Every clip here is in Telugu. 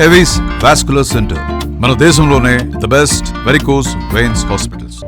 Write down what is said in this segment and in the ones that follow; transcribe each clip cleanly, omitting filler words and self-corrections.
ఎవిస్ వాస్కులర్ సెంటర్ మన దేశంలోనే the best varicose veins hospitals.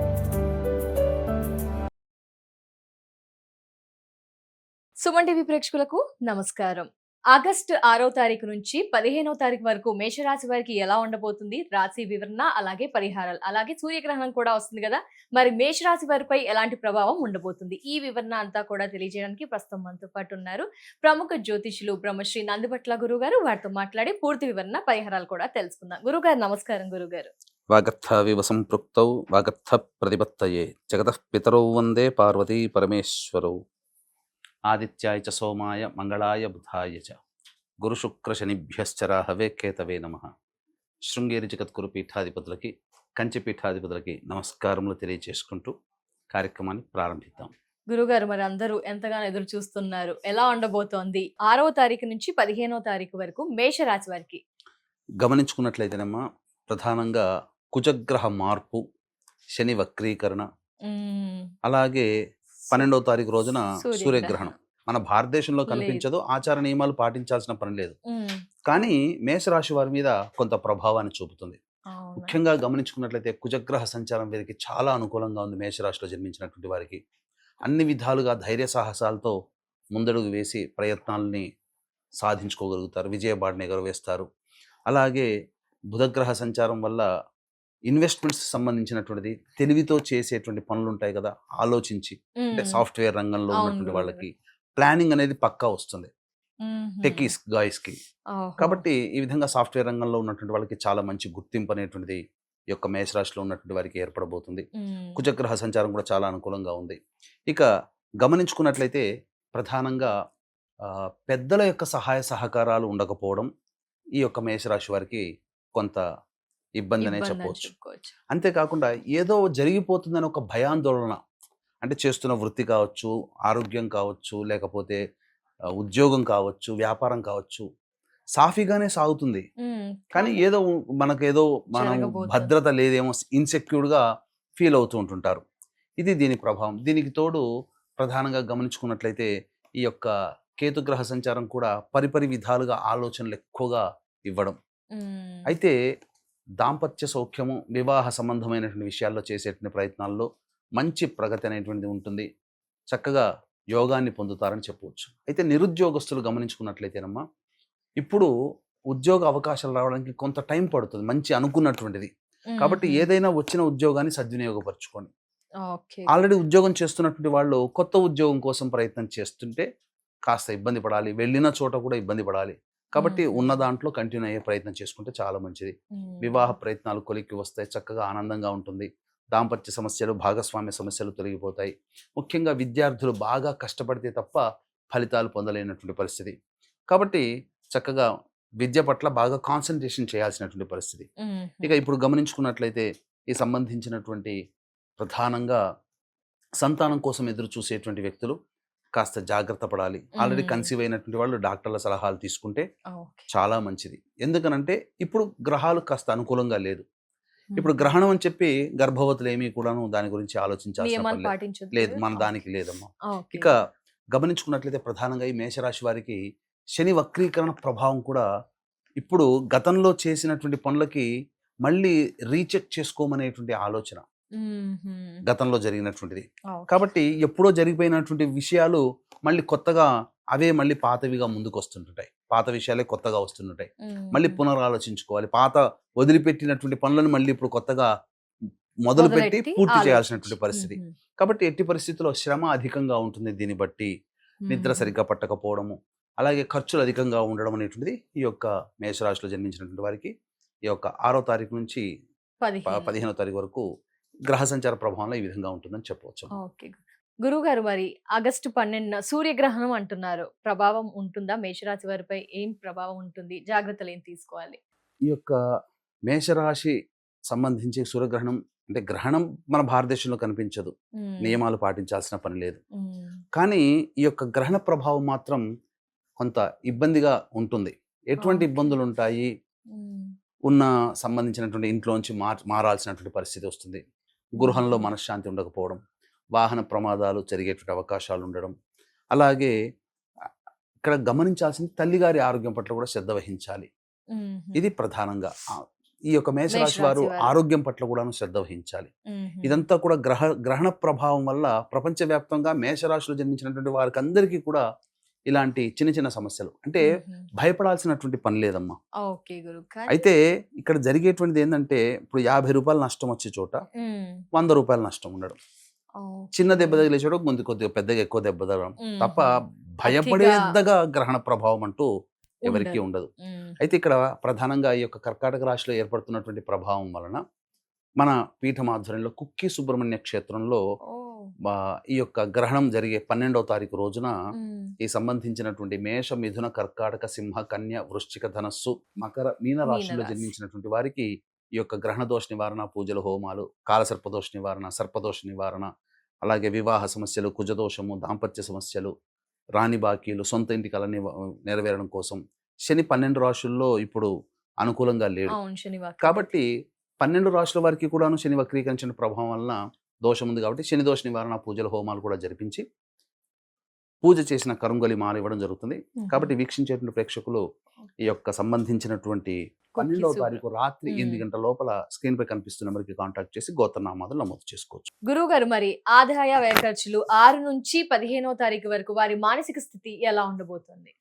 Suman TV ప్రేక్షకులకు నమస్కారం. ఆగస్టు 6వ తారీఖు నుంచి 15వ తారీఖు వరకు మేషరాశి వారికి ఎలా ఉండబోతుంది, రాశి వివరణ, అలాగే పరిహారాలు, అలాగే సూర్యగ్రహణం కూడా వస్తుంది కదా. మరి మేషరాశి వారిపై ఎలాంటి ప్రభావం ఉండబోతుంది, ఈ వివరణ అంతా కూడా తెలియజేయడానికి ప్రస్తుతం మనతో పాటు ఉన్నారు ప్రముఖ జ్యోతిషులు బ్రహ్మశ్రీ నందిబట్ల గురువు గారు. వారితో మాట్లాడి పూర్తి వివరణ, పరిహారాలు కూడా తెలుసుకుందాం. గురుగారు నమస్కారం. గురుగారు, వాగర్థావివ సంపృక్తౌ వాగర్థ ప్రతిపత్తయే జగతః పితరౌ వందే పార్వతీ పరమేశ్వరౌ. ఆదిత్యాయ చ సోమాయ మంగళాయ బుధాయ చ గురుశుక్ర శనిభ్యశ్చ రాహవే కేతవే నమః. శృంగేరి జగద్గురు పీఠాధిపతులకి, కంచి పీఠాధిపతులకి నమస్కారములు తెలియజేసుకుంటూ కార్యక్రమాన్ని ప్రారంభిద్దాం. గురుగారు, మరి అందరూ ఎంతగానో ఎదురు చూస్తున్నారు, ఎలా ఉండబోతోంది 6వ తారీఖు నుంచి 15వ తారీఖు వరకు మేషరాశి వారికి? గమనించుకున్నట్లయితేనమ్మా, ప్రధానంగా కుజగ్రహ మార్పు, శని వక్రీకరణ, అలాగే 12వ తారీఖు రోజున సూర్యగ్రహణం. మన భారతదేశంలో కనిపించదు, ఆచార నియమాలు పాటించాల్సిన పని లేదు, కానీ మేషరాశి వారి మీద కొంత ప్రభావాన్ని చూపుతుంది. ముఖ్యంగా గమనించుకున్నట్లయితే కుజగ్రహ సంచారం వీరికి చాలా అనుకూలంగా ఉంది. మేషరాశిలో జన్మించినటువంటి వారికి అన్ని విధాలుగా ధైర్య సాహసాలతో ముందడుగు వేసి ప్రయత్నాలని సాధించుకోగలుగుతారు, విజయబాటను ఎగరవేస్తారు. అలాగే బుధగ్రహ సంచారం వల్ల ఇన్వెస్ట్మెంట్స్ సంబంధించినటువంటిది తెలివితో చేసేటువంటి పనులు ఉంటాయి కదా, ఆలోచించి, అంటే సాఫ్ట్వేర్ రంగంలో ఉన్నటువంటి వాళ్ళకి ప్లానింగ్ అనేది పక్కా వస్తుంది, టెకీస్ గాయస్కి. కాబట్టి ఈ విధంగా సాఫ్ట్వేర్ రంగంలో ఉన్నటువంటి వాళ్ళకి చాలా మంచి గుర్తింపు అనేటువంటిది ఈ యొక్క మేషరాశిలో ఉన్నటువంటి వారికి ఏర్పడబోతుంది. కుజగ్రహ సంచారం కూడా చాలా అనుకూలంగా ఉంది. ఇక గమనించుకున్నట్లయితే ప్రధానంగా పెద్దల యొక్క సహాయ సహకారాలు ఉండకపోవడం ఈ యొక్క మేషరాశి వారికి కొంత ఇబ్బంది అనే చెప్పవచ్చు. అంతేకాకుండా ఏదో జరిగిపోతుందని ఒక భయాందోళన, అంటే చేస్తున్న వృత్తి కావచ్చు, ఆరోగ్యం కావచ్చు, లేకపోతే ఉద్యోగం కావచ్చు, వ్యాపారం కావచ్చు, సాఫీగానే సాగుతుంది, కానీ ఏదో మనకేదో మనం భద్రత లేదేమో, ఇన్సెక్యూర్డ్గా ఫీల్ అవుతూ ఉంటుంటారు. ఇది దీని ప్రభావం. దీనికి తోడు ప్రధానంగా గమనించుకున్నట్లయితే ఈ యొక్క కేతుగ్రహ సంచారం కూడా పరిపరి విధాలుగా ఆలోచనలు ఎక్కువగా ఇవ్వడం. అయితే దాంపత్య సౌఖ్యము, వివాహ సంబంధమైనటువంటి విషయాల్లో చేసేటువంటి ప్రయత్నాల్లో మంచి ప్రగతి అనేటువంటిది ఉంటుంది. చక్కగా యోగాన్ని పొందుతారని చెప్పవచ్చు. అయితే నిరుద్యోగస్తులు గమనించుకున్నట్లయితేనమ్మా, ఇప్పుడు ఉద్యోగ అవకాశాలు రావడానికి కొంత టైం పడుతుంది, మంచి అనుకున్నటువంటిది. కాబట్టి ఏదైనా వచ్చిన ఉద్యోగాన్ని సద్వినియోగపరచుకోండి. ఆల్రెడీ ఉద్యోగం చేస్తున్నటువంటి వాళ్ళు కొత్త ఉద్యోగం కోసం ప్రయత్నం చేస్తుంటే కాస్త ఇబ్బంది పడాలి, వెళ్ళిన చోట కూడా ఇబ్బంది పడాలి. కాబట్టి ఉన్న దాంట్లో కంటిన్యూ అయ్యే ప్రయత్నం చేసుకుంటే చాలా మంచిది. వివాహ ప్రయత్నాలు కొలిక్కి వస్తాయి, చక్కగా ఆనందంగా ఉంటుంది. దాంపత్య సమస్యలు, భాగస్వామ్య సమస్యలు తొలగిపోతాయి. ముఖ్యంగా విద్యార్థులు బాగా కష్టపడితే తప్ప ఫలితాలు పొందలేనటువంటి పరిస్థితి. కాబట్టి చక్కగా విద్య పట్ల బాగా కాన్సన్ట్రేషన్ చేయాల్సినటువంటి పరిస్థితి. ఇక ఇప్పుడు గమనించుకున్నట్లయితే ఈ సంబంధించినటువంటి ప్రధానంగా సంతానం కోసం ఎదురు చూసేటువంటి వ్యక్తులు కాస్త జాగ్రత్త పడాలి. ఆల్రెడీ కన్సీవ్ అయినటువంటి వాళ్ళు డాక్టర్ల సలహాలు తీసుకుంటే చాలా మంచిది. ఎందుకనంటే ఇప్పుడు గ్రహాలు కాస్త అనుకూలంగా లేదు. ఇప్పుడు గ్రహణం అని చెప్పి గర్భవతులు ఏమీ కూడాను దాని గురించి ఆలోచించాల్సిన పని లేదు, మన దానికి లేదమ్మా. ఇక గమనించుకున్నట్లయితే ప్రధానంగా ఈ మేషరాశి వారికి శని వక్రీకరణ ప్రభావం కూడా ఇప్పుడు గతంలో చేసినటువంటి పనులకి మళ్ళీ రీచెక్ చేసుకోమనేటువంటి ఆలోచన గతంలో జరిగినటువంటిది. కాబట్టి ఎప్పుడో జరిగిపోయినటువంటి విషయాలు మళ్ళీ కొత్తగా అవే మళ్ళీ పాతవిగా ముందుకు వస్తుంటాయి, పాత విషయాలే కొత్తగా వస్తుంటాయి. మళ్ళీ పునరాలోచించుకోవాలి, పాత వదిలిపెట్టినటువంటి పనులను మళ్ళీ ఇప్పుడు కొత్తగా మొదలుపెట్టి పూర్తి చేయాల్సినటువంటి పరిస్థితి. కాబట్టి ఎట్టి పరిస్థితుల్లో శ్రమ అధికంగా ఉంటుంది. దీన్ని బట్టి నిద్ర సరిగ్గా పట్టకపోవడము, అలాగే ఖర్చులు అధికంగా ఉండడం అనేటువంటిది ఈ యొక్క మేషరాశిలో జన్మించినటువంటి వారికి ఈ యొక్క 6వ తారీఖు నుంచి 15వ తారీఖు వరకు గ్రహ సంచార ప్రభావంలో ఈ విధంగా ఉంటుందని చెప్పవచ్చు. గురువు గారు, మరి ఆగస్టు 12న సూర్యగ్రహణం అంటున్నారు, ప్రభావం ఉంటుందా మేషరాశి వారిపై? ఏం ప్రభావం ఉంటుంది, జాగ్రత్తలు ఏం తీసుకోవాలి? ఈ యొక్క మేషరాశి సంబంధించి సూర్యగ్రహణం అంటే గ్రహణం మన భారతదేశంలో కనిపించదు, నియమాలు పాటించాల్సిన పని లేదు, కానీ ఈ యొక్క గ్రహణ ప్రభావం మాత్రం కొంత ఇబ్బందిగా ఉంటుంది. ఎటువంటి ఇబ్బందులు ఉంటాయి? ఉన్న సంబంధించినటువంటి ఇంట్లోంచి మారాల్సినటువంటి పరిస్థితి వస్తుంది, గృహంలో మనశ్శాంతి ఉండకపోవడం, వాహన ప్రమాదాలు జరిగేటువంటి అవకాశాలు ఉండడం. అలాగే ఇక్కడ గమనించాల్సింది తల్లిగారి ఆరోగ్యం పట్ల కూడా శ్రద్ధ వహించాలి. ఇది ప్రధానంగా ఈ యొక్క మేషరాశి వారు మేషరాశి వారు. ఆరోగ్యం పట్ల కూడా శ్రద్ధ వహించాలి. ఇదంతా కూడా గ్రహణ ప్రభావం వల్ల ప్రపంచవ్యాప్తంగా మేషరాశిలో జన్మించినటువంటి వారికి అందరికీ కూడా ఇలాంటి చిన్న చిన్న సమస్యలు, అంటే భయపడాల్సినటువంటి పని లేదమ్మా. ఓకే గురుగారు. అయితే ఇక్కడ జరిగేటువంటిది ఏంటంటే, ఇప్పుడు 50 రూపాయలు నష్టం వచ్చే చోట 100 రూపాయలు నష్టం ఉండడం, చిన్న దెబ్బ తగిలే చోట ముందు కొద్దిగా పెద్దగా ఎక్కువ దెబ్బ తగలడం తప్ప భయపడేద్దగా గ్రహణ ప్రభావం అంటూ ఎవరికీ ఉండదు. అయితే ఇక్కడ ప్రధానంగా ఈ యొక్క కర్కాటక రాశిలో ఏర్పడుతున్నటువంటి ప్రభావం వలన మన పీఠం ఆధ్వర్యంలో కుక్కి సుబ్రహ్మణ్య క్షేత్రంలో ఈ యొక్క గ్రహణం జరిగే 12వ తారీఖు రోజున ఈ సంబంధించినటువంటి మేష, మిథున, కర్కాటక, సింహ, కన్య, వృశ్చిక, ధనస్సు, మకర, మీన రాశిలో జన్మించినటువంటి వారికి ఈ యొక్క గ్రహణ దోష నివారణ పూజలు, హోమాలు, కాలసర్పదోష నివారణ, సర్పదోష నివారణ, అలాగే వివాహ సమస్యలు, కుజదోషము, దాంపత్య సమస్యలు, రాణి బాకీలు, సొంత ఇంటి కళ నెరవేరడం కోసం శని 12 రాశుల్లో ఇప్పుడు అనుకూలంగా లేడు. కాబట్టి 12 రాశుల వారికి కూడాను శని వక్రీకరించిన ప్రభావం వలన దోషం ఉంది. కాబట్టి శని దోష నివారణ పూజలు, హోమాలు కూడా జరిపించి పూజ చేసిన కరుంగలి మాల ఇవ్వడం జరుగుతుంది. కాబట్టి వీక్షించేటువంటి ప్రేక్షకులు ఈ యొక్క సంబంధించినటువంటి 12వ తారీఖు రాత్రి 8 గంటల లోపల స్క్రీన్ పై కనిపిస్తున్న నెంబర్కి కాంటాక్ట్ చేసి గోత్రనామాలు నమోదు చేసుకోవచ్చు. గురువు గారు, మరి ఆదాయ వ్యయ ఖర్చులు 6 నుంచి 15వ తారీఖు వరకు వారి మానసిక స్థితి ఎలా ఉండబోతుంది?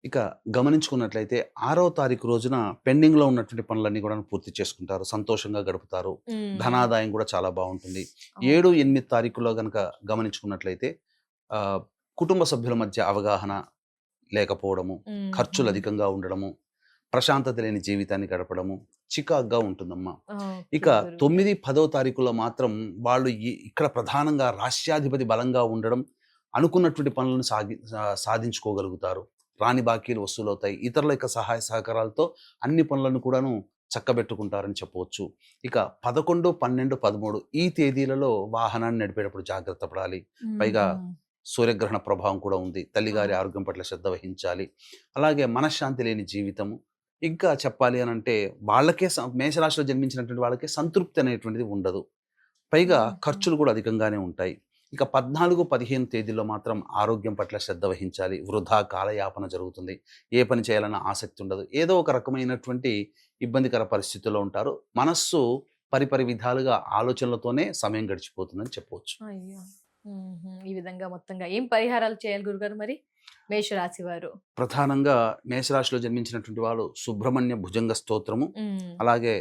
ఇక గమనించుకున్నట్లయితే 6వ తారీఖు రోజున పెండింగ్ లో ఉన్నటువంటి పనులన్నీ కూడా పూర్తి చేసుకుంటారు, సంతోషంగా గడుపుతారు, ధనాదాయం కూడా చాలా బాగుంటుంది. 7, 8 తారీఖులో గనక గమనించుకున్నట్లయితే కుటుంబ సభ్యుల మధ్య అవగాహన లేకపోవడము, ఖర్చులు అధికంగా ఉండడము, ప్రశాంతత లేని జీవితాన్ని గడపడము చికాగ్గా ఉంటుందమ్మా. ఇక 9, 10వ తారీఖులో మాత్రం వాళ్ళు ఇక్కడ ప్రధానంగా రాష్ట్రాధిపతి బలంగా ఉండడం, అనుకున్నటువంటి పనులను సాధించుకోగలుగుతారు, రాని బాకీలు వసూలవుతాయి, ఇతరుల యొక్క సహాయ సహకారాలతో అన్ని పనులను కూడాను చక్కబెట్టుకుంటారని చెప్పవచ్చు. ఇక 11, 12, 13 ఈ తేదీలలో వాహనాన్ని నడిపేటప్పుడు జాగ్రత్త పడాలి. పైగా సూర్యగ్రహణ ప్రభావం కూడా ఉంది. తల్లిగారి ఆరోగ్యం పట్ల శ్రద్ధ వహించాలి. అలాగే మనశ్శాంతి లేని జీవితము. ఇంకా చెప్పాలి అని అంటే వాళ్ళకే, మేషరాశిలో జన్మించినటువంటి వాళ్ళకే సంతృప్తి అనేటువంటిది ఉండదు. పైగా ఖర్చులు కూడా అధికంగానే ఉంటాయి. ఇక 14, 15 తేదీల్లో మాత్రం ఆరోగ్యం పట్ల శ్రద్ధ వహించాలి. వృధా కాలయాపన జరుగుతుంది. ఏ పని చేయాలన్న ఆసక్తి ఉండదు. ఏదో ఒక రకమైనటువంటి ఇబ్బందికర పరిస్థితుల్లో ఉంటారు. మనస్సు పరిపరి విధాలుగా ఆలోచనలతోనే సమయం గడిచిపోతుందని చెప్పవచ్చు. ఈ విధంగా మొత్తంగా ఏం పరిహారాలు చేయాలి గురుగారు మరి మేషరాశి వారు? ప్రధానంగా మేషరాశిలో జన్మించినటువంటి వాళ్ళు సుబ్రహ్మణ్య భుజంగ స్తోత్రము, అలాగే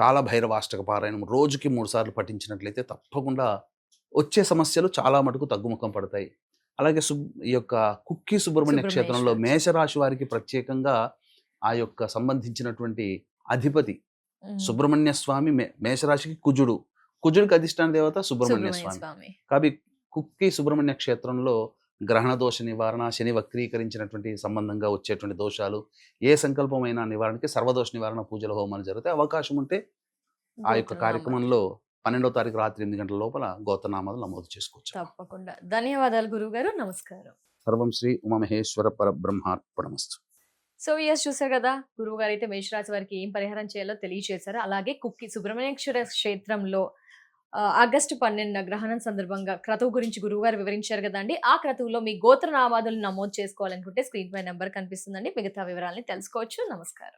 కాలభైరవాష్టక పారాయణం రోజుకి 3 సార్లు పఠించినట్లయితే తప్పకుండా వచ్చే సమస్యలు చాలా మటుకు తగ్గుముఖం పడతాయి. అలాగే ఈ యొక్క కుక్కి సుబ్రహ్మణ్య క్షేత్రంలో మేషరాశి వారికి ప్రత్యేకంగా ఆ యొక్క సంబంధించినటువంటి అధిపతి సుబ్రహ్మణ్య స్వామి, మేషరాశికి కుజుడికి అధిష్టాన దేవత సుబ్రహ్మణ్య స్వామి. కాబట్టి కుక్కి సుబ్రహ్మణ్య క్షేత్రంలో గ్రహణ దోష నివారణ, శని వక్రీకరించినటువంటి సంబంధంగా వచ్చేటువంటి దోషాలు, ఏ సంకల్పమైన నివారణకి సర్వదోష నివారణ పూజల హోమాలు జరిగితే అవకాశం ఉంటే ఆ యొక్క కార్యక్రమంలో 12వ తారీఖు రాత్రి 8 గంటల లోపల గోత్రనామాలు నమోదు చేసుకోవచ్చు. తప్పకుండా. ధన్యవాదాలు గురువు గారు. నమస్కారం. సర్వం శ్రీ ఉమామహేశ్వర పరబ్రహ్మార్పణమస్తు. సో చూసారు కదా, గురువు గారు అయితే మేషరాశి వారికి ఏం పరిహారం చేయాలో తెలియజేశారు. అలాగే కుక్కి సుబ్రహ్మణ్యేశ్వర క్షేత్రంలో ఆగస్టు 12 గ్రహణం సందర్భంగా క్రతువు గురించి గురువు గారు వివరించారు కదండి. ఆ క్రతువులో మీ గోత్రనామాదులు నమోదు చేసుకోవాలనుకుంటే స్క్రీన్ పై నెంబర్ కనిపిస్తుందండి. మిగతా వివరాలని తెలుసుకోవచ్చు. నమస్కారం.